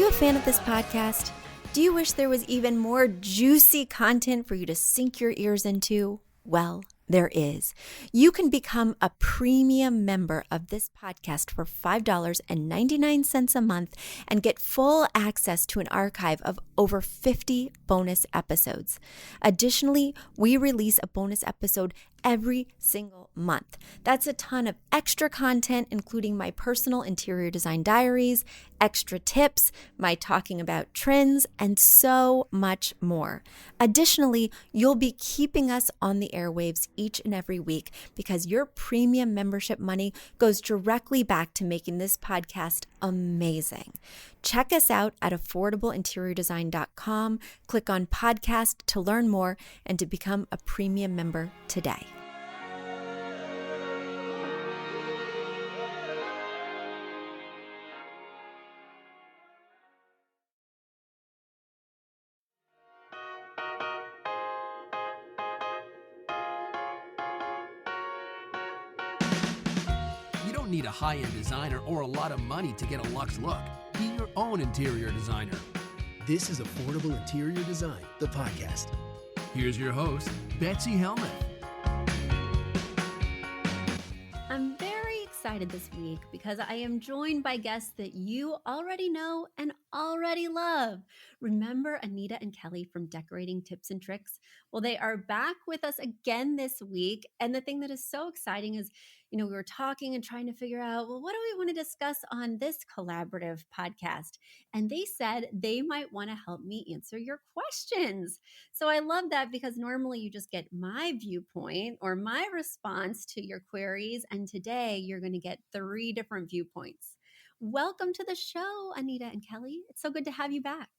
you a fan of this podcast? Do you wish there was even more juicy content for you to sink your ears into? Well, there is. You can become a premium member of this podcast for $5.99 a month and get full access to an archive of over 50 bonus episodes. Additionally, we release a bonus episode every single month. That's a ton of extra content, including my personal interior design diaries, extra tips, my talking about trends, and so much more. Additionally, you'll be keeping us on the airwaves each and every week because your premium membership money goes directly back to making this podcast amazing. Check us out at affordableinteriordesign.com. Click on podcast to learn more and to become a premium member today. You don't need a high-end designer or a lot of money to get a luxe look. Be your own interior designer. This is Affordable Interior Design, the podcast. Here's your host, Betsy Helmuth. I'm very excited this week because I am joined by guests that you already know and already love. Remember Anita and Kelly from Decorating Tips and Tricks? Well, they are back with us again this week. And the thing that is so exciting is, we were talking and trying to figure out, well, what do we want to discuss on this collaborative podcast? And they said they might want to help me answer your questions. So I love that because normally you just get my viewpoint or my response to your queries. And today you're going to get 3 different viewpoints. Welcome to the show, Anita and Kelly. It's so good to have you back.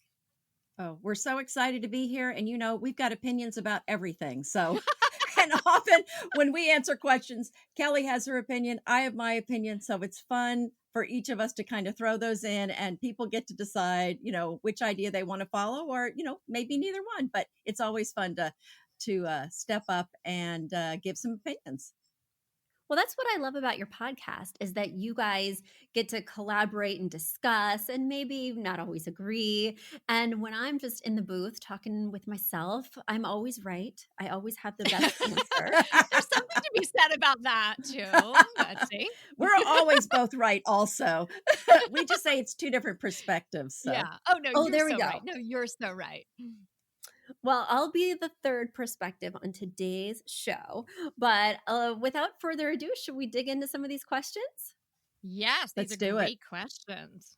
Oh, we're so excited to be here. And, we've got opinions about everything. So, and often when we answer questions, Kelly has her opinion. I have my opinion. So it's fun for each of us to kind of throw those in and people get to decide, which idea they want to follow or, maybe neither one. But it's always fun to step up and give some opinions. Well, that's what I love about your podcast is that you guys get to collaborate and discuss and maybe not always agree. And when I'm just in the booth talking with myself, I'm always right. I always have the best answer. There's something to be said about that too, Betsy. We're always both right also. We just say it's 2 different perspectives. So. Yeah. Oh, no, you're there we so go. right. No, you're so right. Well, I'll be the 3rd perspective on today's show. But without further ado, should we dig into some of these questions? Yes, these Let's are do great questions.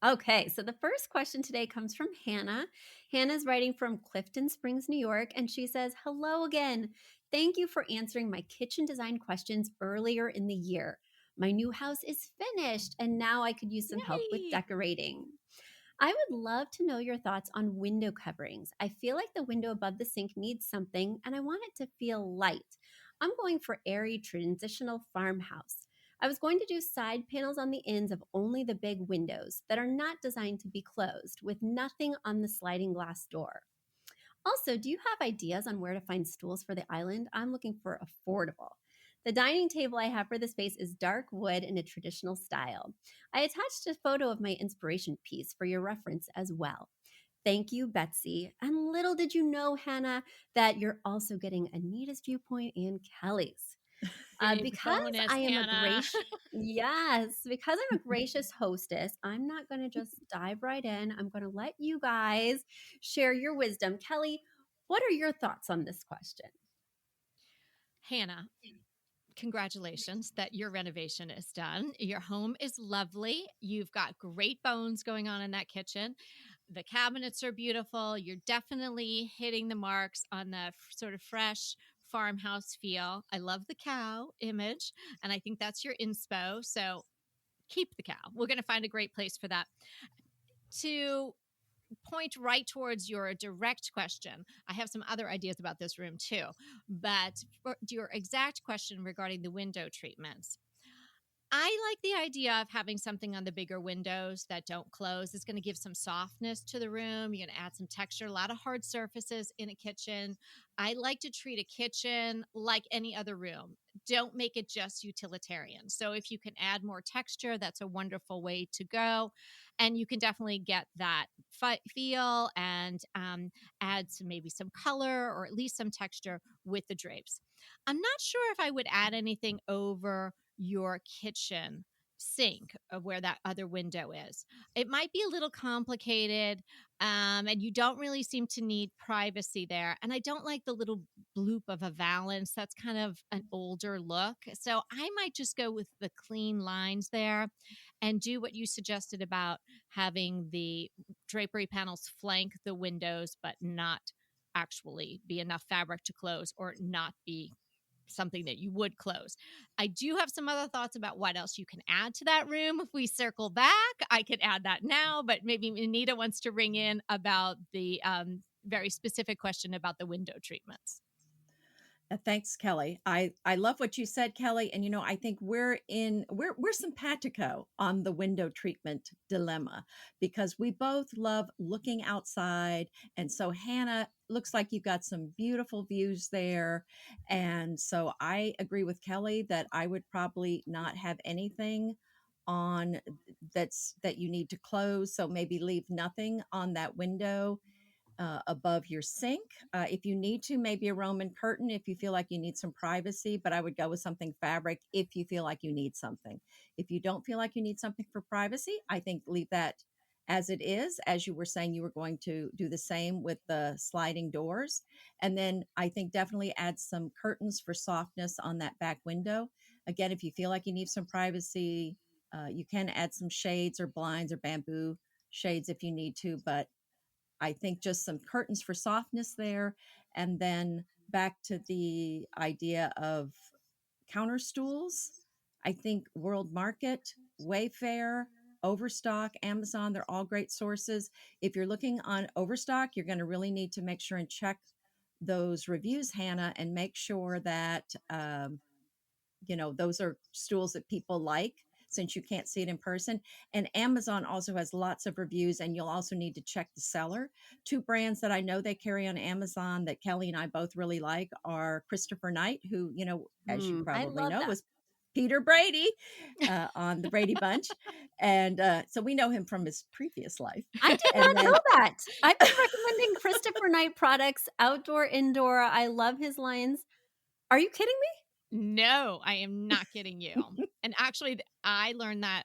Okay, so the first question today comes from Hannah. Hannah's writing from Clifton Springs, New York, and she says, "Hello again. Thank you for answering my kitchen design questions earlier in the year. My new house is finished, and now I could use some help with Yay. decorating. I would love to know your thoughts on window coverings. I feel like the window above the sink needs something, and I want it to feel light. I'm going for airy transitional farmhouse. I was going to do side panels on the ends of only the big windows that are not designed to be closed, with nothing on the sliding glass door. Also, do you have ideas on where to find stools for the island? I'm looking for affordable. The dining table I have for the space is dark wood in a traditional style. I attached a photo of my inspiration piece for your reference as well. Thank you, Betsy. And little did you know, Hannah, that you're also getting Anita's viewpoint and Kelly's. Because bonus, I am Hannah. because I'm a gracious hostess, I'm not going to just dive right in. I'm going to let you guys share your wisdom. Kelly, what are your thoughts on this question? Hannah, congratulations that your renovation is done. Your home is lovely. You've got great bones going on in that kitchen. The cabinets are beautiful. You're definitely hitting the marks on the sort of fresh farmhouse feel. I love the cow image, and I think that's your inspo. So keep the cow. We're going to find a great place for that. To point right towards your direct question, I have some other ideas about this room too. But for your exact question regarding the window treatments, I like the idea of having something on the bigger windows that don't close. It's going to give some softness to the room. You're going to add some texture, a lot of hard surfaces in a kitchen. I like to treat a kitchen like any other room. Don't make it just utilitarian. So if you can add more texture, that's a wonderful way to go. And you can definitely get that feel and add maybe some color or at least some texture with the drapes. I'm not sure if I would add anything over your kitchen sink of where that other window is. It might be a little complicated, and you don't really seem to need privacy there. And I don't like the little bloop of a valance. That's kind of an older look. So I might just go with the clean lines there and do what you suggested about having the drapery panels flank the windows, but not actually be enough fabric to close or not be something that you would close. I do have some other thoughts about what else you can add to that room. If we circle back, I could add that now, but maybe Anita wants to ring in about the very specific question about the window treatments. Thanks, Kelly. I love what you said, Kelly. And I think we're simpatico on the window treatment dilemma because we both love looking outside. And so Hannah, looks like you've got some beautiful views there. And so I agree with Kelly that I would probably not have anything on that you need to close. So maybe leave nothing on that window above your sink. If you need to, maybe a Roman curtain if you feel like you need some privacy, but I would go with something fabric if you feel like you need something. If you don't feel like you need something for privacy, I think leave that as it is. As you were saying, you were going to do the same with the sliding doors. And then I think definitely add some curtains for softness on that back window. Again, if you feel like you need some privacy, you can add some shades or blinds or bamboo shades if you need to, but I think just some curtains for softness there. And then back to the idea of counter stools. I think World Market, Wayfair, Overstock, Amazon, they're all great sources. If you're looking on Overstock, you're going to really need to make sure and check those reviews, Hannah, and make sure that, those are stools that people like since you can't see it in person. And Amazon also has lots of reviews, and you'll also need to check the seller. Two brands that I know they carry on Amazon that Kelly and I both really like are Christopher Knight, who, as you probably know, was Peter Brady on the Brady Bunch. And so we know him from his previous life. I did not know that. I've been recommending Christopher Knight products, outdoor, indoor. I love his lines. Are you kidding me? No, I am not kidding you. And actually, I learned that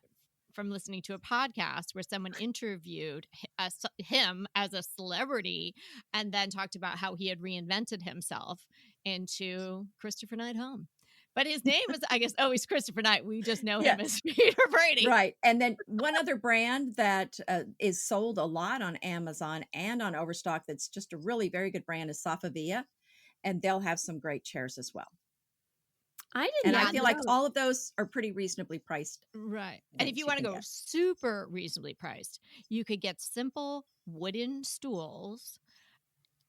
from listening to a podcast where someone interviewed him as a celebrity and then talked about how he had reinvented himself into Christopher Knight Home. But his name is, I guess, he's Christopher Knight. We just know him as Peter Brady. Right. And then one other brand that is sold a lot on Amazon and on Overstock that's just a really very good brand is Safavia. And they'll have some great chairs as well. I feel like all of those are pretty reasonably priced. Right. And if you want to go super reasonably priced, you could get simple wooden stools,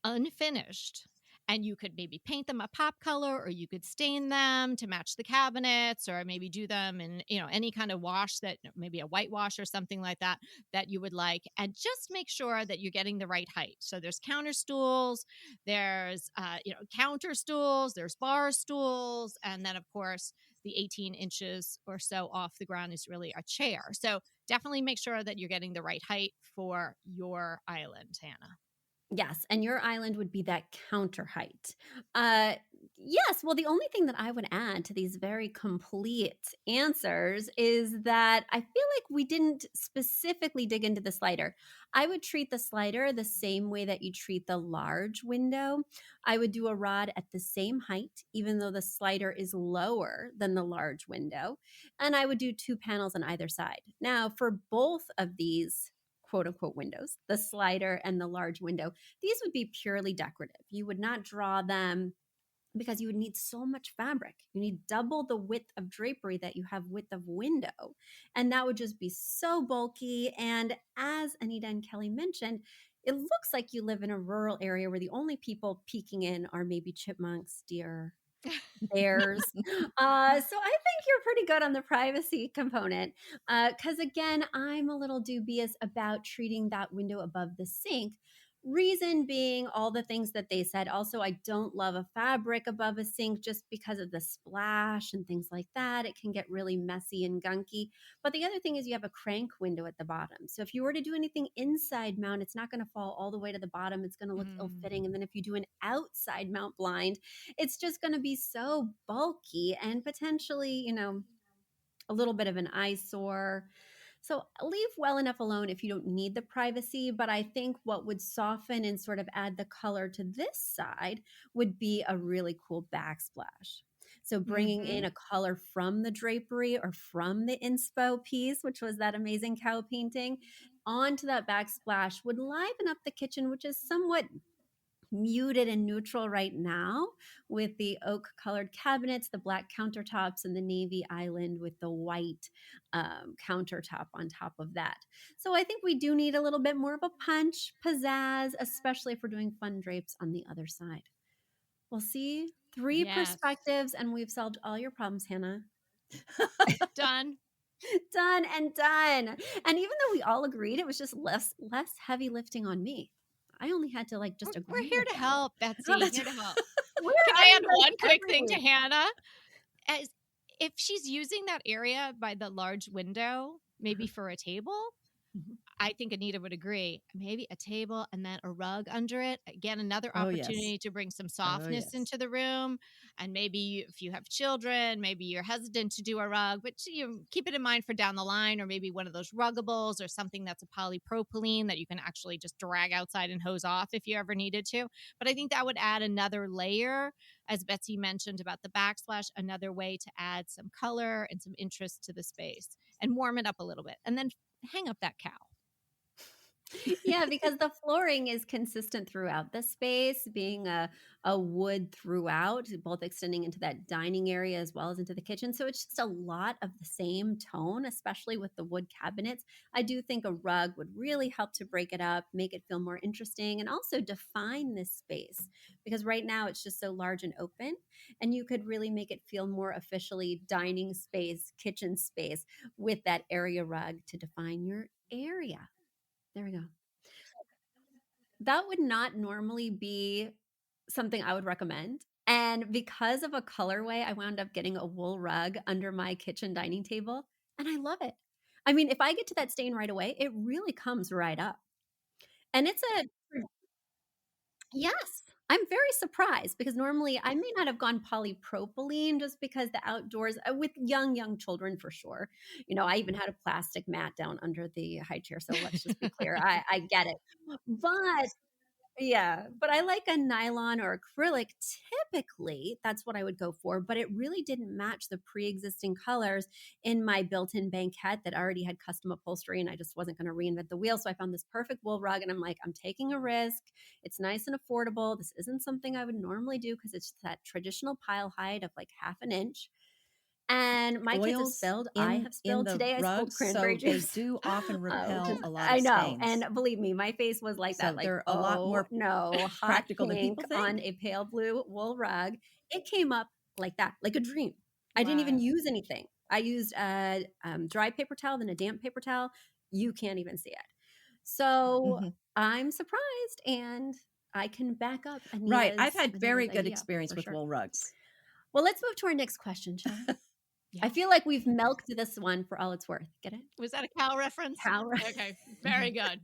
unfinished, and you could maybe paint them a pop color, or you could stain them to match the cabinets, or maybe do them in, any kind of wash that maybe a whitewash or something like that you would like. And just make sure that you're getting the right height. So there's counter stools, there's, counter stools, there's bar stools. And then of course the 18 inches or so off the ground is really a chair. So definitely make sure that you're getting the right height for your island, Hannah. Yes, and your island would be that counter height. Yes, well, the only thing that I would add to these very complete answers is that I feel like we didn't specifically dig into the slider. I would treat the slider the same way that you treat the large window. I would do a rod at the same height, even though the slider is lower than the large window. And I would do 2 panels on either side. Now, for both of these quote unquote windows, the slider and the large window, these would be purely decorative. You would not draw them because you would need so much fabric. You need double the width of drapery that you have width of window. And that would just be so bulky. And as Anita and Kelly mentioned, it looks like you live in a rural area where the only people peeking in are maybe chipmunks, deer, bears. So I think you're pretty good on the privacy component. Because again, I'm a little dubious about treating that window above the sink Reason being all the things that they said. Also, I don't love a fabric above a sink just because of the splash and things like that. It can get really messy and gunky. But the other thing is you have a crank window at the bottom. So if you were to do anything inside mount, it's not going to fall all the way to the bottom. It's going to look ill-fitting. And then if you do an outside mount blind, it's just going to be so bulky and potentially, a little bit of an eyesore. So leave well enough alone if you don't need the privacy. But I think what would soften and sort of add the color to this side would be a really cool backsplash. So bringing in a color from the drapery or from the inspo piece, which was that amazing cow painting, onto that backsplash would liven up the kitchen, which is somewhat muted and neutral right now with the oak colored cabinets, the black countertops, and the navy island with the white countertop on top of that. So I think we do need a little bit more of a punch, pizzazz, especially if we're doing fun drapes on the other side. We'll see 3 perspectives and we've solved all your problems, Hannah. Done. Done and done. And even though we all agreed, it was just less heavy lifting on me. I only had to just agree. We're here to help, Betsy. Oh, Here to help. Can I add one quick thing to Hannah? As if she's using that area by the large window, maybe for a table, I think Anita would agree. Maybe a table and then a rug under it. Again, another opportunity to bring some softness into the room. And maybe if you have children, maybe you're hesitant to do a rug, but keep it in mind for down the line, or maybe one of those ruggables or something that's a polypropylene that you can actually just drag outside and hose off if you ever needed to. But I think that would add another layer, as Betsy mentioned about the backsplash, another way to add some color and some interest to the space and warm it up a little bit. And then hang up that cow. Yeah, because the flooring is consistent throughout the space, being a wood throughout, both extending into that dining area as well as into the kitchen. So it's just a lot of the same tone, especially with the wood cabinets. I do think a rug would really help to break it up, make it feel more interesting, and also define this space. Because right now it's just so large and open, and you could really make it feel more officially dining space, kitchen space with that area rug to define your area. There we go. That would not normally be something I would recommend. And because of a colorway, I wound up getting a wool rug under my kitchen dining table, and I love it. I mean, if I get to that stain right away, it really comes right up. And yes, I'm very surprised because normally I may not have gone polypropylene just because the outdoors with young children for sure. I even had a plastic mat down under the high chair. So let's just be clear. I get it. But I like a nylon or acrylic. Typically, that's what I would go for, but it really didn't match the pre-existing colors in my built-in banquette that already had custom upholstery, and I just wasn't going to reinvent the wheel. So I found this perfect wool rug, and I'm like, I'm taking a risk. It's nice and affordable. This isn't something I would normally do because it's that traditional pile height of like half an inch. And my kids have spilled. I have spilled. Today I spilled cranberry juice. They do often repel a lot of I know. stains. And believe me, my face was like that. Like, they're a lot more hot practical than pink people think. on a pale blue wool rug. It came up like that, like a dream. I didn't even use anything. I used a dry paper towel, then a damp paper towel. You can't even see it. So I'm surprised, and I can back up Anita's, I've had very good idea, experience with wool rugs. Well, let's move to our next question, shall we? I feel like we've milked this one for all it's worth. Get it? Was that a cow reference? Cow reference. Okay, very good.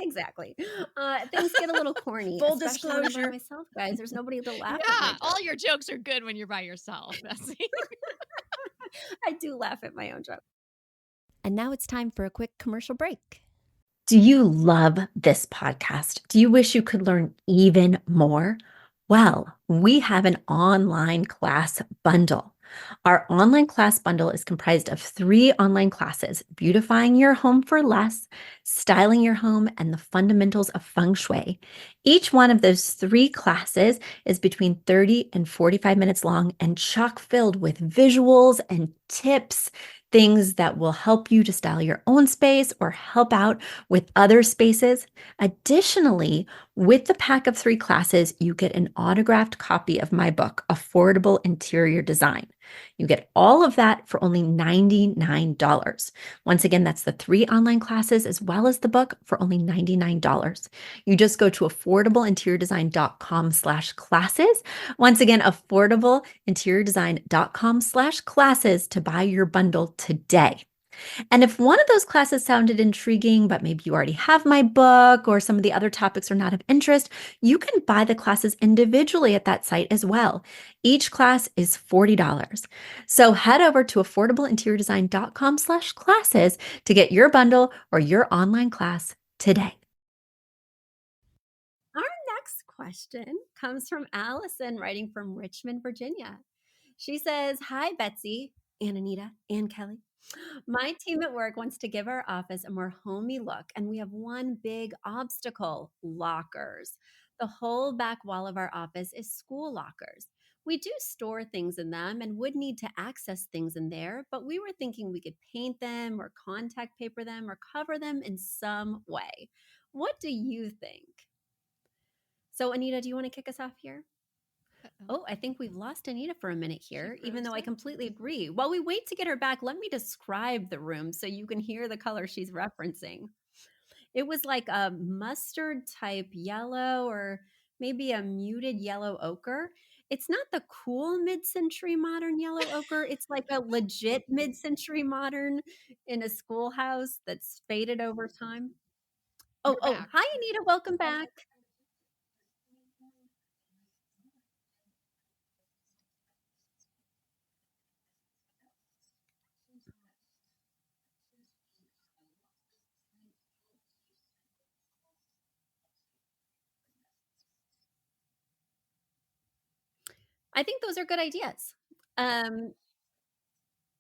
Exactly. Things get a little corny. Full especially when I'm by disclosure. myself, guys. There's nobody to laugh at. Yeah, all your jokes are good when you're by yourself, Betsy. I do laugh at my own joke. And now it's time for a quick commercial break. Do you love this podcast? Do you wish you could learn even more? Well, we have an online class bundle. Our online class bundle is comprised of 3 online classes: beautifying your home for less, styling your home, and the fundamentals of feng shui. Each one of those 3 classes is between 30 and 45 minutes long and chock filled with visuals and tips things that will help you to style your own space or help out with other spaces. Additionally, with the pack of 3 classes, you get an autographed copy of my book, Affordable Interior Design. You get all of that for only $99. Once again, that's the 3 online classes as well as the book for only $99. You just go to affordableinteriordesign.com/classes. Once again, affordableinteriordesign.com/classes to buy your bundle today. And if one of those classes sounded intriguing, but maybe you already have my book or some of the other topics are not of interest, you can buy the classes individually at that site as well. Each class is $40. So head over to affordableinteriordesign.com/classes to get your bundle or your online class today. Our next question comes from Allison, writing from Richmond, Virginia. She says, "Hi, Betsy and Anita and Kelly. My team at work wants to give our office a more homey look, and we have one big obstacle: lockers. The whole back wall of our office is school lockers. We do store things in them and would need to access things in there, but we were thinking we could paint them or contact paper them or cover them in some way. What do you think?" So, Anita, do you want to kick us off here? Oh, I think we've lost Anita for a minute here, even though I completely agree. While we wait to get her back, let me describe the room so you can hear the color she's referencing. It was like a mustard type yellow or maybe a muted yellow ochre. It's not the cool mid-century modern yellow ochre. It's like a legit mid-century modern in a schoolhouse that's faded over time. You're Oh, back. hi, Anita. Welcome back. I think those are good ideas. Um,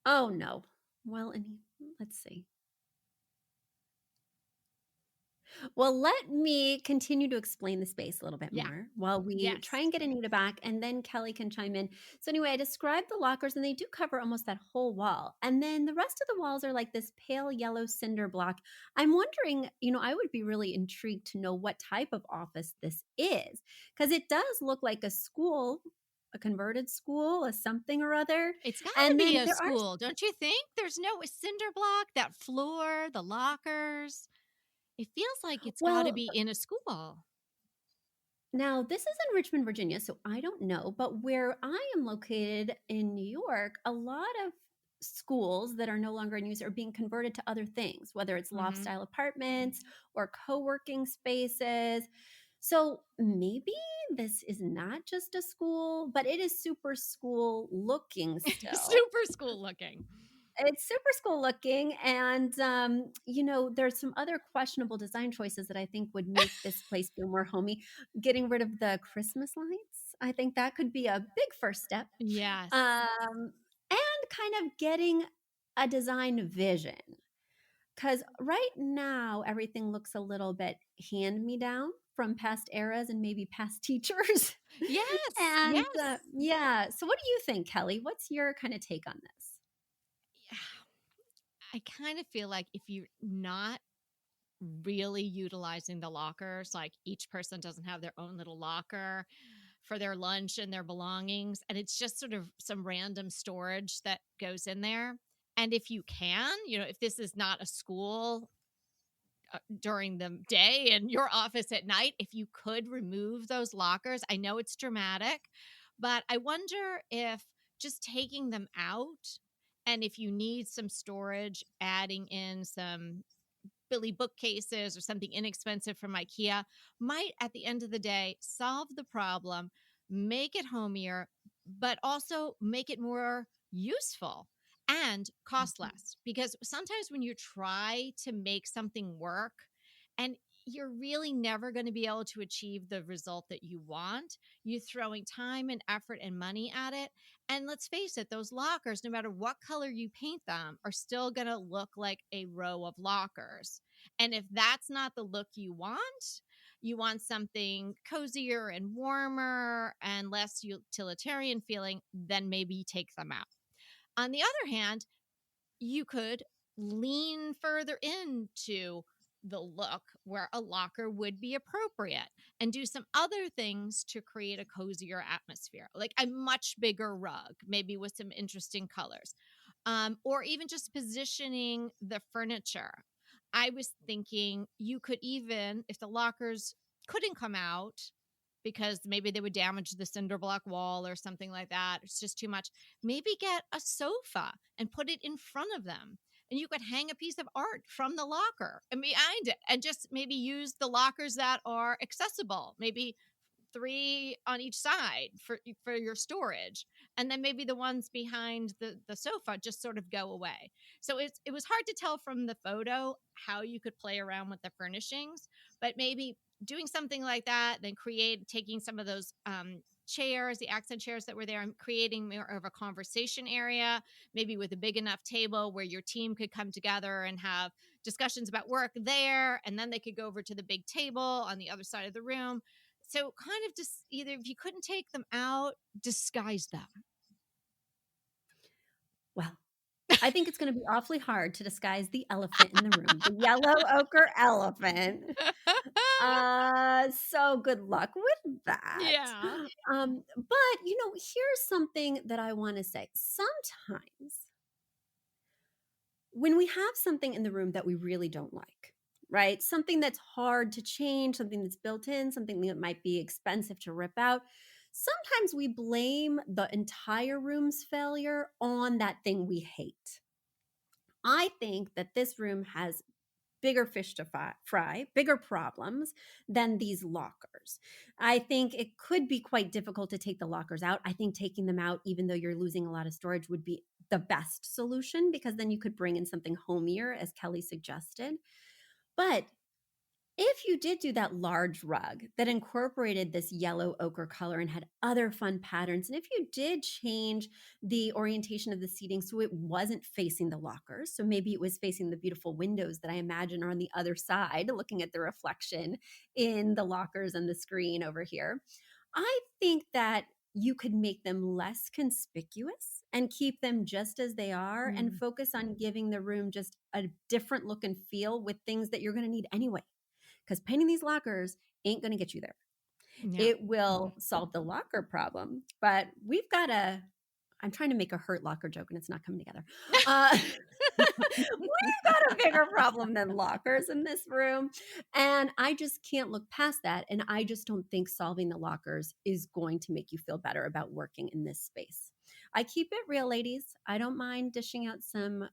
oh no. Well, let's see. Well, let me continue to explain the space a little bit Yeah. more while we Yes. try and get Anita back, and then Kelly can chime in. So, anyway, I described the lockers, and they do cover almost that whole wall. And then the rest of the walls are like this pale yellow cinder block. I'm wondering, I would be really intrigued to know what type of office this is, because it does look like a school, a converted school, a something or other. It's got to And be then a there are school, don't you think? There's no cinder block, that floor, the lockers. It feels like it's got to well, be in a school. now, this is in Richmond, Virginia, so I don't know, but where I am located in New York, a lot of schools that are no longer in use are being converted to other things, whether it's loft Hmm. style apartments or co working spaces. So maybe this is not just a school, but it is super school looking still. Super school looking. It's super school looking, and there's some other questionable design choices that I think would make this place feel more homey. Getting rid of the Christmas lights, I think that could be a big first step. Yes. And kind of getting a design vision, because right now everything looks a little bit hand me down from past eras and maybe past teachers. Yes. And Yes. yeah, so what do you think, Kelly? What's your kind of take on this? I kind of feel like if you're not really utilizing the lockers, like each person doesn't have their own little locker for their lunch and their belongings, and it's just sort of some random storage that goes in there. And if you can, if this is not a school during the day and your office at night, if you could remove those lockers, I know it's dramatic, but I wonder if just taking them out, and if you need some storage, adding in some Billy bookcases or something inexpensive from IKEA might, at the end of the day, solve the problem, make it homier, but also make it more useful and cost less. Because sometimes when you try to make something work and you're really never going to be able to achieve the result that you want, you're throwing time and effort and money at it. And let's face it, those lockers, no matter what color you paint them, are still going to look like a row of lockers. And if that's not the look you want something cozier and warmer and less utilitarian feeling, then maybe take them out. On the other hand, you could lean further into the look where a locker would be appropriate and do some other things to create a cozier atmosphere, like a much bigger rug, maybe with some interesting colors, or even just positioning the furniture. I was thinking you could even, if the lockers couldn't come out because maybe they would damage the cinder block wall or something like that, it's just too much, maybe get a sofa and put it in front of them. And you could hang a piece of art from the locker and behind it, and just maybe use the lockers that are accessible, maybe 3 on each side for your storage, and then maybe the ones behind the sofa just sort of go away. So it was hard to tell from the photo how you could play around with the furnishings, but maybe doing something like that, then taking some of those chairs, the accent chairs that were there, and creating more of a conversation area, maybe with a big enough table where your team could come together and have discussions about work there, and then they could go over to the big table on the other side of the room. So kind of just either, if you couldn't take them out, disguise them. Well, I think it's going to be awfully hard to disguise the elephant in the room, the yellow ochre elephant. So good luck with that. Yeah. But here's something that I want to say. Sometimes when we have something in the room that we really don't like, right? Something that's hard to change, something that's built in, something that might be expensive to rip out. Sometimes we blame the entire room's failure on that thing we hate. I think that this room has bigger fish to fry, bigger problems than these lockers. I think it could be quite difficult to take the lockers out. I think taking them out, even though you're losing a lot of storage, would be the best solution, because then you could bring in something homier, as Kelly suggested. But if you did do that large rug that incorporated this yellow ochre color and had other fun patterns, and if you did change the orientation of the seating so it wasn't facing the lockers, so maybe it was facing the beautiful windows that I imagine are on the other side, looking at the reflection in the lockers and the screen over here, I think that you could make them less conspicuous and keep them just as they are, and focus on giving the room just a different look and feel with things that you're going to need anyway. Because painting these lockers ain't going to get you there. No. It will solve the locker problem, but I'm trying to make a hurt locker joke and it's not coming together. We've got a bigger problem than lockers in this room. And I just can't look past that. And I just don't think solving the lockers is going to make you feel better about working in this space. I keep it real, ladies. I don't mind dishing out some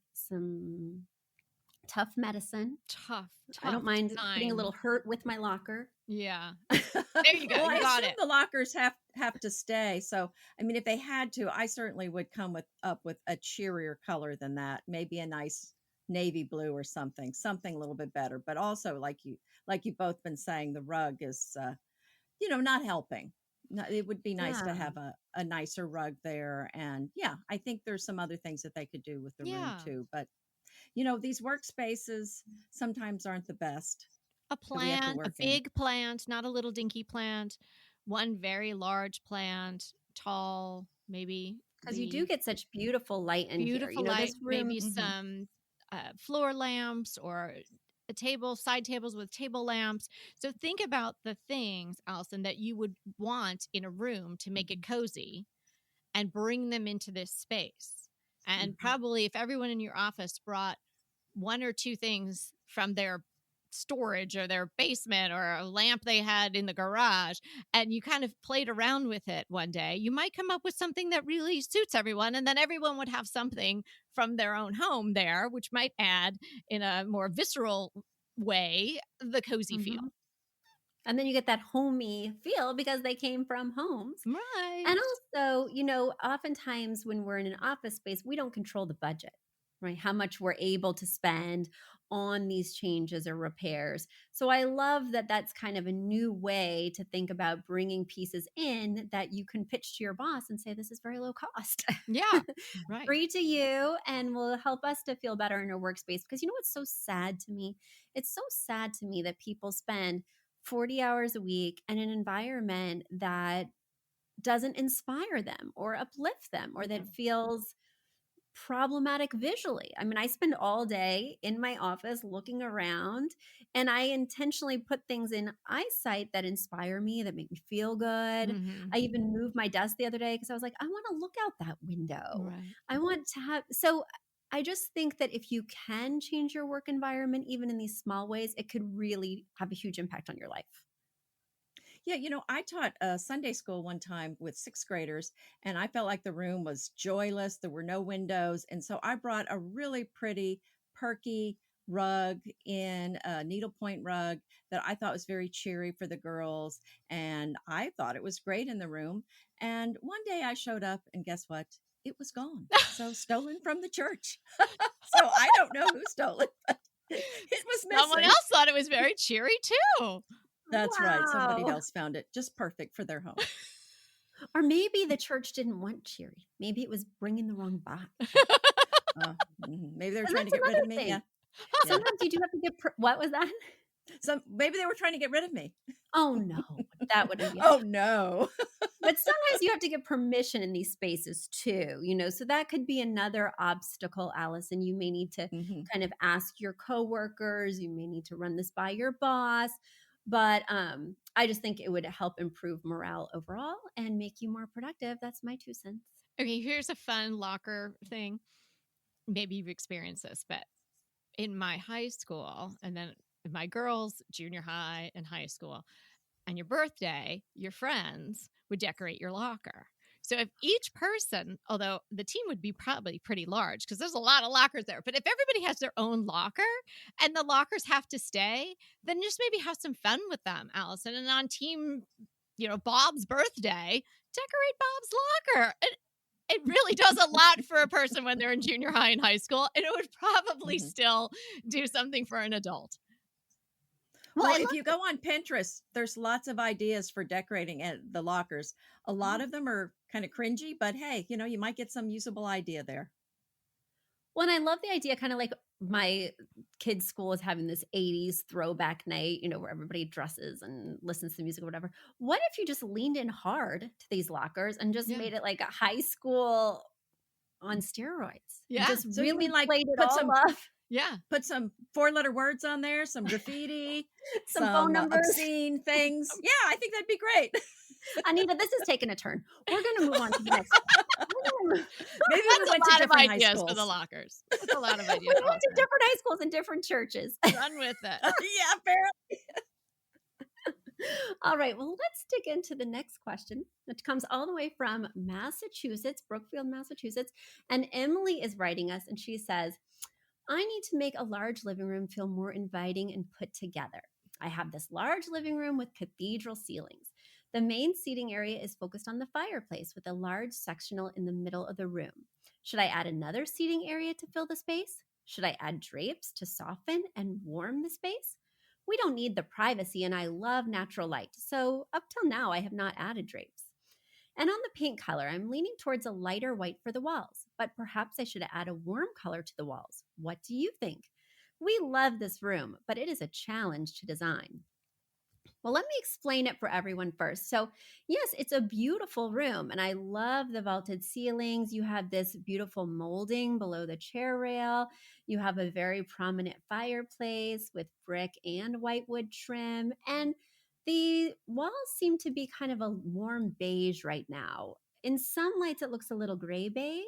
tough medicine. Tough. I don't mind getting a little hurt with my locker. Yeah. There you go. Well, You I got assume it. the lockers have to stay. So, I mean, if they had to, I certainly would come up with a cheerier color than that. Maybe a nice navy blue or something a little bit better. But also, like you've both been saying, the rug is, not helping. It would be nice to have a nicer rug there. And yeah, I think there's some other things that they could do with the room too. But these workspaces sometimes aren't the best. A plant, a big plant, not a little dinky plant, one very large plant, tall, maybe. Because you do get such beautiful light in here. Light, This room, maybe some floor lamps or side tables with table lamps. So think about the things, Allison, that you would want in a room to make it cozy, and bring them into this space. And probably if everyone in your office brought 1 or 2 things from their storage or their basement or a lamp they had in the garage, and you kind of played around with it one day, you might come up with something that really suits everyone. And then everyone would have something from their own home there, which might add, in a more visceral way, the cozy feel. And then you get that homey feel because they came from homes. Right. And also, oftentimes when we're in an office space, we don't control the budget, right? How much we're able to spend on these changes or repairs. So I love that that's kind of a new way to think about bringing pieces in that you can pitch to your boss and say, this is very low cost. Yeah, right. Free to you, and will help us to feel better in our workspace. Because what's so sad to me? It's so sad to me that people spend 40 hours a week in an environment that doesn't inspire them or uplift them, or that feels problematic visually. I mean, I spend all day in my office looking around, and I intentionally put things in eyesight that inspire me, that make me feel good. Mhm. I even moved my desk the other day because I was like, I want to look out that window. Right. I want to have, so I just think that if you can change your work environment, even in these small ways, it could really have a huge impact on your life. Yeah, I taught Sunday school one time with sixth graders, and I felt like the room was joyless. There were no windows. And so I brought a really pretty, perky rug in, a needlepoint rug that I thought was very cheery for the girls. And I thought it was great in the room. And one day I showed up, and guess what? It was gone. So stolen from the church. So I don't know who stole it, but it was Someone missing. else thought it was very cheery too. That's right. Somebody Wow. else found it just perfect for their home. Or maybe the church didn't want cheery. Maybe it was bringing the wrong box. Maybe they were And trying to that's get rid of another me. thing. Yeah. Sometimes you do have to get, what was that? So maybe they were trying to get rid of me. Oh no, that wouldn't be. Oh no. But sometimes you have to get permission in these spaces too, so that could be another obstacle, Allison. You may need to Mhm. kind of ask your coworkers, you may need to run this by your boss, but I just think it would help improve morale overall and make you more productive. That's my 2 cents. Okay, here's a fun locker thing. Maybe you've experienced this, but in my high school, and then my girls' junior high and high school, on your birthday, your friends would decorate your locker. So if each person, although the team would be probably pretty large because there's a lot of lockers there, but if everybody has their own locker and the lockers have to stay, then just maybe have some fun with them, Allison. And on team, Bob's birthday, decorate Bob's locker. It really does a lot for a person when they're in junior high and high school, and it would probably Mhm. still do something for an adult. Well, Well, if you go on Pinterest, there's lots of ideas for decorating at the lockers. A lot of them are kind of cringy, but hey, you might get some usable idea there. Well, and I love the idea, kind of like my kids' school is having this 80s throwback night, where everybody dresses and listens to music or whatever. What if you just leaned in hard to these lockers and just Yeah. made it like a high school on steroids? Yeah. Just So you really mean like played it put all some up. Yeah. put some 4-letter words on there, some graffiti, Some phone numbers. obscene things. Yeah, I think that'd be great. Anita, this is taking a turn. We're going to move on to the next one. Maybe That's we went a to lot of different high ideas for schools. the lockers. That's a lot of We ideas. went to different high schools and different churches. Run with it. Yeah, apparently. All right, well, let's dig into the next question, which comes all the way from Massachusetts, Brookfield, Massachusetts. And Emily is writing us, and she says, I need to make a large living room feel more inviting and put together. I have this large living room with cathedral ceilings. The main seating area is focused on the fireplace with a large sectional in the middle of the room. Should I add another seating area to fill the space? Should I add drapes to soften and warm the space? We don't need the privacy, and I love natural light. So up till now, I have not added drapes. And on the paint color, I'm leaning towards a lighter white for the walls, but perhaps I should add a warm color to the walls. What do you think? We love this room, but it is a challenge to design. Well, let me explain it for everyone first. So, yes, it's a beautiful room, and I love the vaulted ceilings. You have this beautiful molding below the chair rail. You have a very prominent fireplace with brick and whitewood trim, and the walls seem to be kind of a warm beige right now. In some lights, it looks a little gray beige,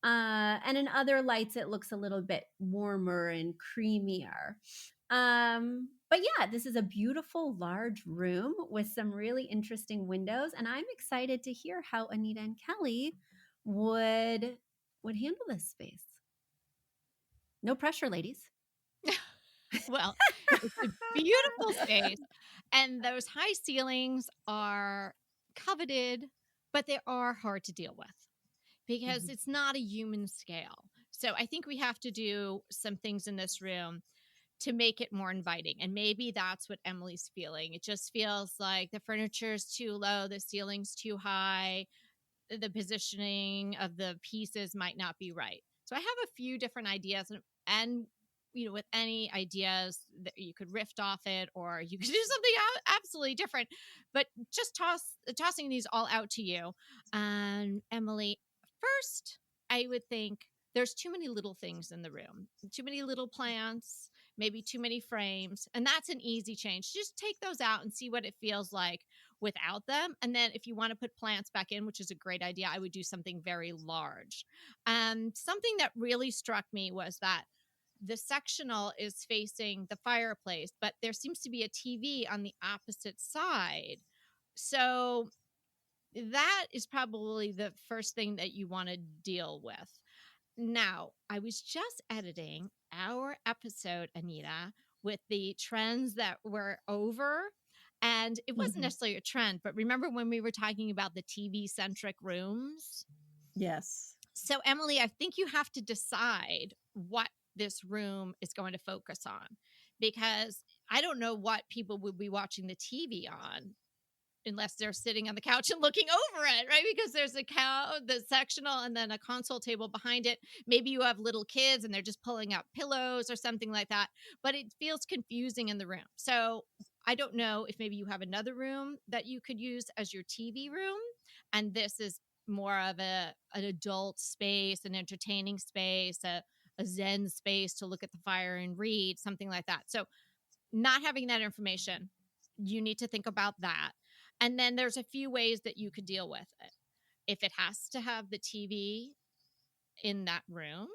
and in other lights, it looks a little bit warmer and creamier. But yeah, this is a beautiful large room with some really interesting windows, and I'm excited to hear how Anita and Kelly would handle this space. No pressure, ladies. Well, it's a beautiful space, and those high ceilings are coveted, but they are hard to deal with because it's not a human scale. So I think we have to do some things in this room to make it more inviting. And maybe that's what Emily's feeling. It just feels like the furniture is too low, the ceiling's too high, the positioning of the pieces might not be right. So I have a few different ideas, and with any ideas that you could riff off it, or you could do something absolutely different, but just tossing these all out to you. Emily, first, I would think there's too many little things in the room, too many little plants, maybe too many frames. And that's an easy change. Just take those out and see what it feels like without them. And then if you want to put plants back in, which is a great idea, I would do something very large. Something that really struck me was that the sectional is facing the fireplace, but there seems to be a TV on the opposite side. So that is probably the first thing that you want to deal with. Now, I was just editing our episode, Anita, with the trends that were over. And it wasn't necessarily a trend, but remember when we were talking about the TV centric rooms? Yes. So, Emily, I think you have to decide what this room is going to focus on, because I don't know what people would be watching the TV on unless they're sitting on the couch and looking over it, right? Because there's the sectional and then a console table behind it. Maybe you have little kids and they're just pulling out pillows or something like that, but it feels confusing in the room. So I don't know if maybe you have another room that you could use as your TV room, and this is more of an adult space, an entertaining space, a zen space to look at the fire and read, something like that. So not having that information, you need to think about that. And then there's a few ways that you could deal with it. If it has to have the TV in that room,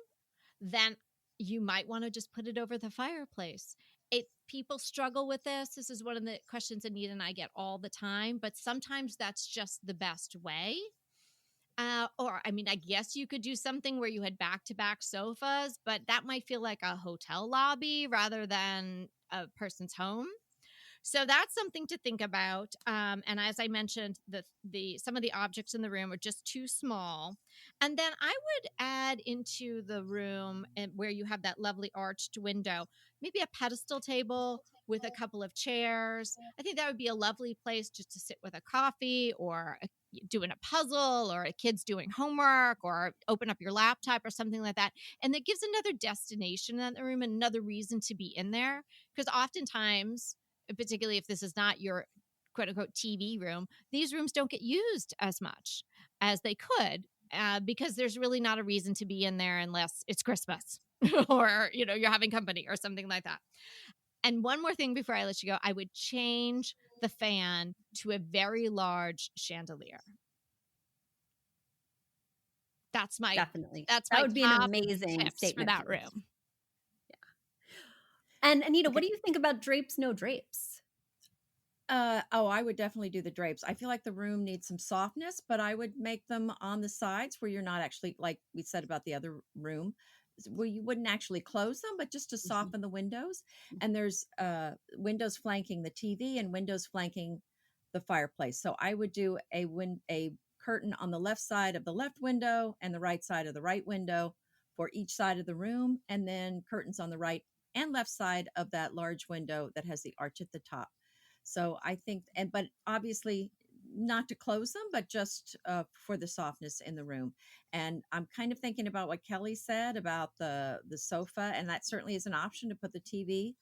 then you might want to just put it over the fireplace. People struggle with this. This is one of the questions Anita and I get all the time, but sometimes that's just the best way. I guess you could do something where you had back-to-back sofas, but that might feel like a hotel lobby rather than a person's home. So that's something to think about. And as I mentioned, some of the objects in the room are just too small. And then I would add into the room where you have that lovely arched window, maybe a pedestal table with a couple of chairs. I think that would be a lovely place just to sit with a coffee or doing a puzzle, or a kid's doing homework, or open up your laptop or something like that. And it gives another destination in the room, another reason to be in there. Because oftentimes, particularly if this is not your quote unquote TV room, these rooms don't get used as much as they could, because there's really not a reason to be in there unless it's Christmas or, you're having company or something like that. And one more thing before I let you go, I would change the fan to a very large chandelier. Definitely. That would be an top amazing tips statement for that room. And Anita, what do you think about drapes, no drapes? I would definitely do the drapes. I feel like the room needs some softness, but I would make them on the sides where you're not actually, like we said about the other room, where you wouldn't actually close them, but just to soften the windows. And there's windows flanking the TV and windows flanking the fireplace. So I would do a curtain on the left side of the left window and the right side of the right window for each side of the room, and then curtains on the right and left side of that large window that has the arch at the top. So I think, but obviously not to close them, but just for the softness in the room. And I'm kind of thinking about what Kelly said about the sofa, and that certainly is an option to put the TV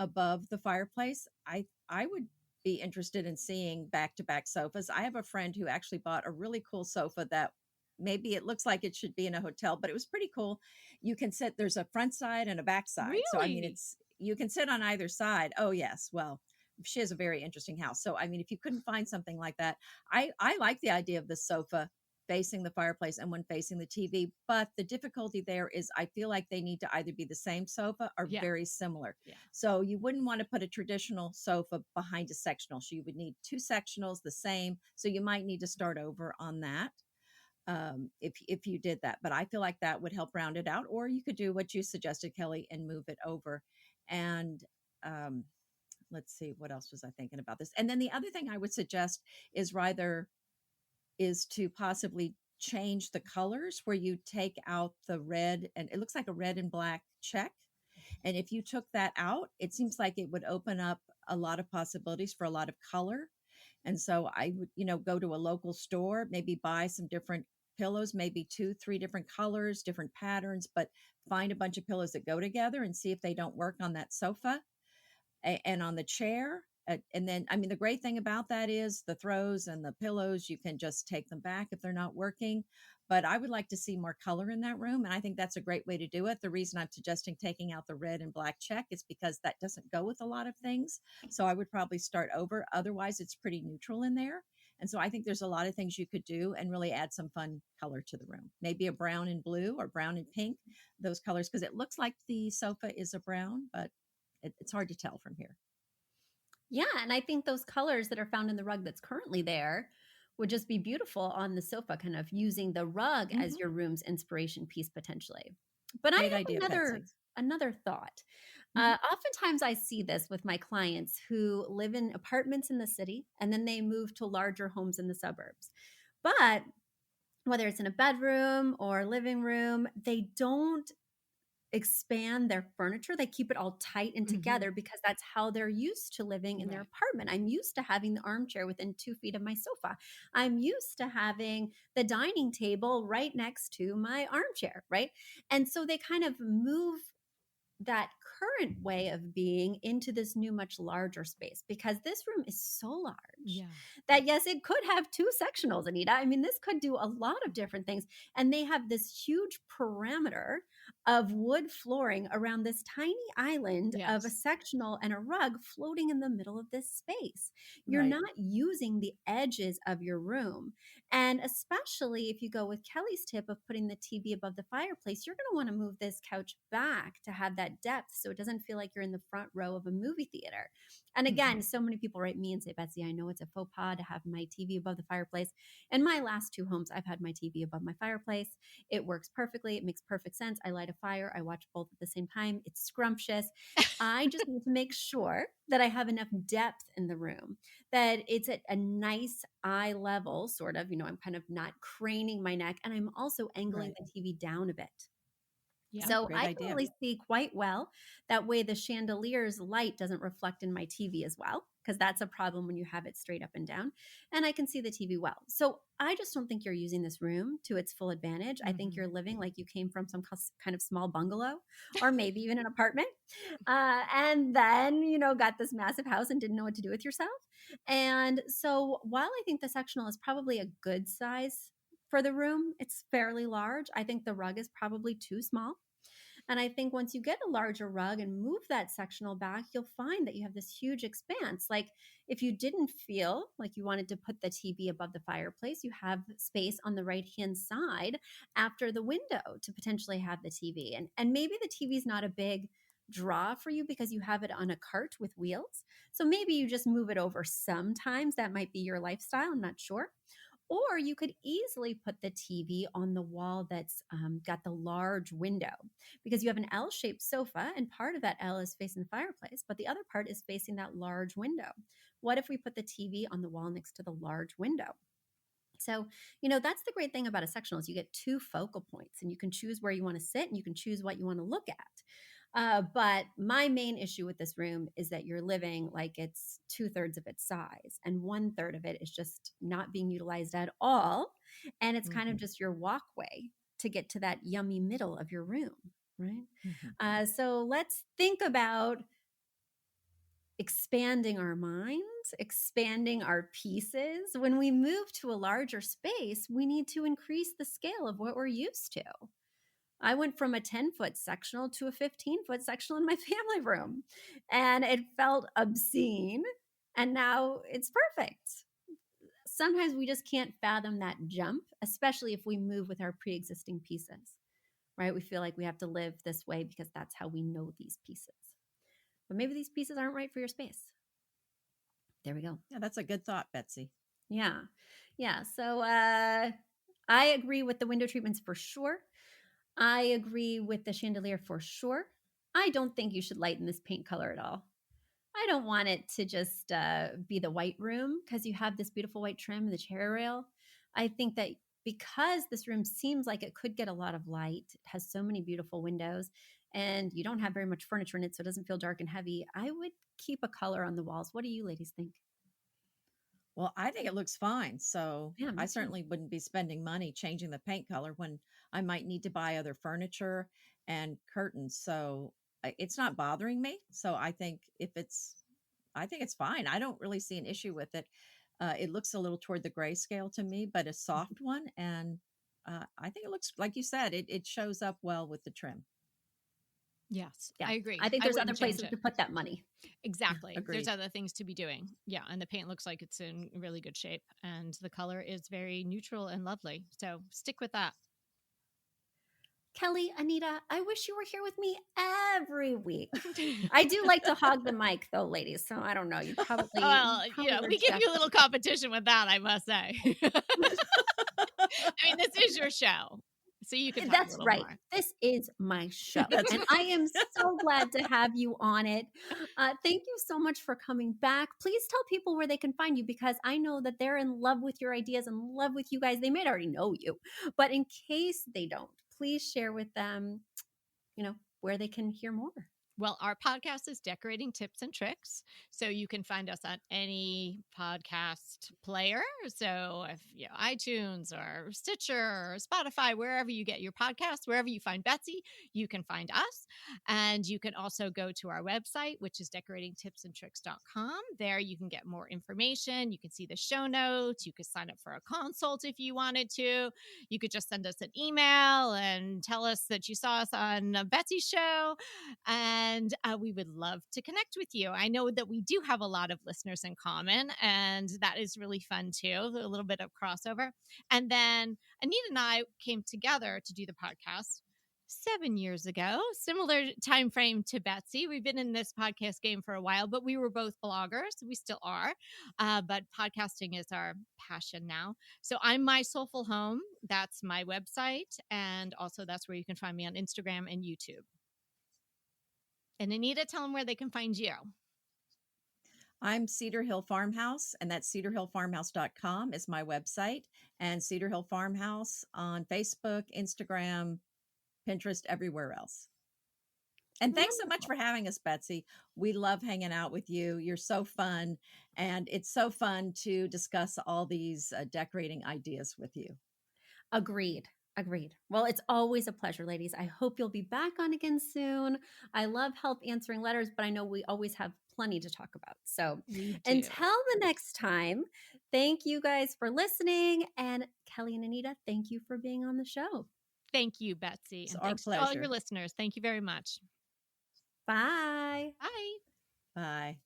above the fireplace. I would be interested in seeing back-to-back sofas. I have a friend who actually bought a really cool sofa that maybe it looks like it should be in a hotel, but it was pretty cool. You can sit, there's a front side and a back side. Really? So, I mean, you can sit on either side. Oh, yes. Well, she has a very interesting house. So, I mean, if you couldn't find something like that, I like the idea of the sofa facing the fireplace and one facing the TV. But the difficulty there is I feel like they need to either be the same sofa or very similar. Yeah. So you wouldn't want to put a traditional sofa behind a sectional. So you would need two sectionals the same. So you might need to start over on that. If you did that, but I feel like that would help round it out. Or you could do what you suggested, Kelly, and move it over. And let's see, what else was I thinking about this? And then the other thing I would suggest is to possibly change the colors, where you take out the red, and it looks like a red and black check. And if you took that out, it seems like it would open up a lot of possibilities for a lot of color. And so I would, go to a local store, maybe buy some different pillows, maybe 2-3 different colors, different patterns, but find a bunch of pillows that go together and see if they don't work on that sofa and on the chair. And then, I mean, the great thing about that is the throws and the pillows, you can just take them back if they're not working. But I would like to see more color in that room. And I think that's a great way to do it. The reason I'm suggesting taking out the red and black check is because that doesn't go with a lot of things. So I would probably start over. Otherwise, it's pretty neutral in there. And so I think there's a lot of things you could do and really add some fun color to the room. Maybe a brown and blue or brown and pink, those colors, because it looks like the sofa is a brown, but it's hard to tell from here. Yeah, and I think those colors that are found in the rug that's currently there would just be beautiful on the sofa, kind of using the rug as your room's inspiration piece potentially. But I Great have idea, Betsy. another thought. Mhm. Oftentimes I see this with my clients who live in apartments in the city and then they move to larger homes in the suburbs. But whether it's in a bedroom or living room, they don't expand their furniture. They keep it all tight and together because that's how they're used to living in their Right. apartment. I'm used to having the armchair within 2 feet of my sofa. I'm used to having the dining table right next to my armchair, right? And so they kind of move that current way of being into this new, much larger space because this room is so large Yeah. that, yes, it could have two sectionals, Anita. I mean, this could do a lot of different things. And they have this huge parameter of wood flooring around this tiny island of a Yes. sectional and a rug floating in the middle of this space. You're Right. not using the edges of your room. And especially if you go with Kelly's tip of putting the TV above the fireplace, you're going to want to move this couch back to have that depth so it doesn't feel like you're in the front row of a movie theater. And again, so many people write me and say, Betsy, I know it's a faux pas to have my TV above the fireplace. In my last two homes, I've had my TV above my fireplace. It works perfectly. It makes perfect sense. I light a fire. I watch both at the same time. It's scrumptious. I just need to make sure that I have enough depth in the room, that it's at a nice eye level, sort of, I'm kind of not craning my neck. And I'm also angling Right. the TV down a bit. Yeah. So Great I can idea. really see quite well. That way the chandelier's light doesn't reflect in my TV as well, because that's a problem when you have it straight up and down. And I can see the TV well. So I just don't think you're using this room to its full advantage. I think you're living like you came from some kind of small bungalow or maybe even an apartment. And then, got this massive house and didn't know what to do with yourself. And so while I think the sectional is probably a good size for the room, it's fairly large. I think the rug is probably too small. And I think once you get a larger rug and move that sectional back, you'll find that you have this huge expanse. Like if you didn't feel like you wanted to put the TV above the fireplace, you have space on the right hand side after the window to potentially have the TV. And maybe the TV is not a big draw for you because you have it on a cart with wheels. So maybe you just move it over sometimes. That might be your lifestyle. I'm not sure. Or you could easily put the TV on the wall that's got the large window because you have an L shaped sofa and part of that L is facing the fireplace, but the other part is facing that large window. What if we put the TV on the wall next to the large window? So, that's the great thing about a sectional is you get two focal points and you can choose where you want to sit and you can choose what you want to look at. But my main issue with this room is that you're living like it's 2/3 of its size, and 1/3 of it is just not being utilized at all. And it's kind of just your walkway to get to that yummy middle of your room, right? Mhm. So let's think about expanding our minds, expanding our pieces. When we move to a larger space, we need to increase the scale of what we're used to. I went from a 10-foot sectional to a 15-foot sectional in my family room, and it felt obscene. And now it's perfect. Sometimes we just can't fathom that jump, especially if we move with our pre existing pieces, right? We feel like we have to live this way because that's how we know these pieces. But maybe these pieces aren't right for your space. There we go. Yeah, that's a good thought, Betsy. Yeah. Yeah. So I agree with the window treatments for sure. I agree with the chandelier for sure. I don't think you should lighten this paint color at all. I don't want it to just be the white room because you have this beautiful white trim and the chair rail. I think that because this room seems like it could get a lot of light, it has so many beautiful windows, and you don't have very much furniture in it, so it doesn't feel dark and heavy. I would keep a color on the walls. What do you ladies think? Well, I think it looks fine. So Yeah, I me too. certainly wouldn't be spending money changing the paint color when I might need to buy other furniture and curtains. So it's not bothering me. So I think if it's I think it's fine. I don't really see an issue with it. It looks a little toward the grayscale to me, but a soft one. And I think it looks, like you said, it shows up well with the trim. Yes, Yeah. I agree. I think I there's other wouldn't change places it. to put that money. Exactly. Agreed. There's other things to be doing. Yeah. And the paint looks like it's in really good shape. And the color is very neutral and lovely. So stick with that. Kelly, Anita, I wish you were here with me every week. I do like to hog the mic, though, ladies. So I don't know. You probably, Well, probably we give you a little competition with that, I must say. I mean, this is your show. So you can talk a That's little right. more. This is my show. That's And I am so glad to have you on it. Thank you so much for coming back. Please tell people where they can find you because I know that they're in love with your ideas and love with you guys. They might already know you, but in case they don't, please share with them, where they can hear more. Well, our podcast is Decorating Tips and Tricks. So you can find us on any podcast player. So if iTunes or Stitcher or Spotify, wherever you get your podcast, wherever you find Betsy, you can find us. And you can also go to our website, which is decoratingtipsandtricks.com. There you can get more information. You can see the show notes. You could sign up for a consult if you wanted to. You could just send us an email and tell us that you saw us on Betsy's show. And we would love to connect with you. I know that we do have a lot of listeners in common, and that is really fun too, a little bit of crossover. And then Anita and I came together to do the podcast 7 years ago, similar time frame to Betsy. We've been in this podcast game for a while, but we were both bloggers. We still are, but podcasting is our passion now. So I'm My Soulful Home. That's my website. And also that's where you can find me on Instagram and YouTube. And Anita, tell them where they can find you. I'm Cedar Hill Farmhouse, and that's cedarhillfarmhouse.com is my website, and Cedar Hill Farmhouse on Facebook, Instagram, Pinterest, everywhere else. And thanks so much for having us, Betsy. We love hanging out with you. You're so fun, and it's so fun to discuss all these decorating ideas with you. Agreed. Well, it's always a pleasure, ladies. I hope you'll be back on again soon. I love help answering letters, but I know we always have plenty to talk about. So until the next time, thank you guys for listening. And Kelly and Anita, thank you for being on the show. Thank you, Betsy. It's And our thanks to all your pleasure. listeners. Thank you very much. Bye. Bye.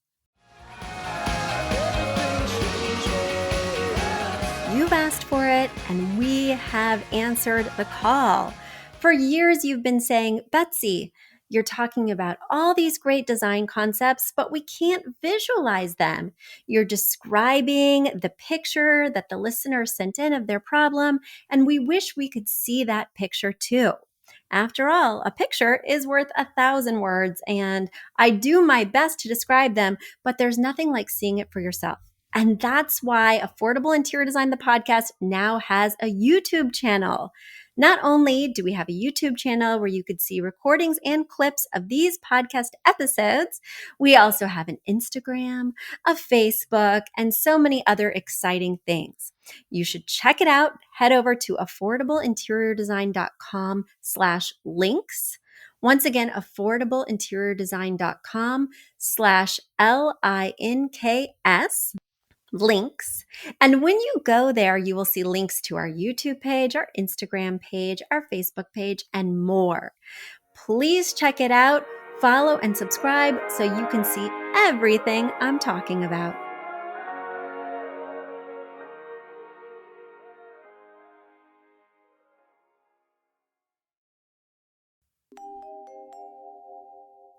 You've asked for it, and we have answered the call. For years, you've been saying, Betsy, you're talking about all these great design concepts, but we can't visualize them. You're describing the picture that the listener sent in of their problem, and we wish we could see that picture too. After all, a picture is worth 1,000 words, and I do my best to describe them, but there's nothing like seeing it for yourself. And that's why Affordable Interior Design, the podcast, now has a YouTube channel. Not only do we have a YouTube channel where you could see recordings and clips of these podcast episodes, we also have an Instagram, a Facebook, and so many other exciting things. You should check it out. Head over to affordableinteriordesign.com/links. Once again, affordableinteriordesign.com/LINKS. links. And when you go there, you will see links to our YouTube page, our Instagram page, our Facebook page, and more. Please check it out, follow and subscribe so you can see everything I'm talking about.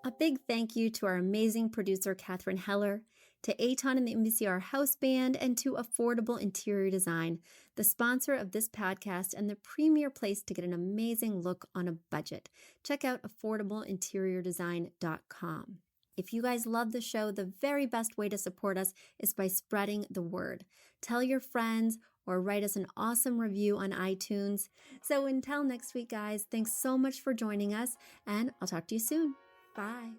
A big thank you to our amazing producer, Catherine Heller, to Aton and the MVCR House Band, and to Affordable Interior Design, the sponsor of this podcast and the premier place to get an amazing look on a budget. Check out affordableinteriordesign.com. If you guys love the show, the very best way to support us is by spreading the word. Tell your friends or write us an awesome review on iTunes. So until next week, guys, thanks so much for joining us, and I'll talk to you soon. Bye.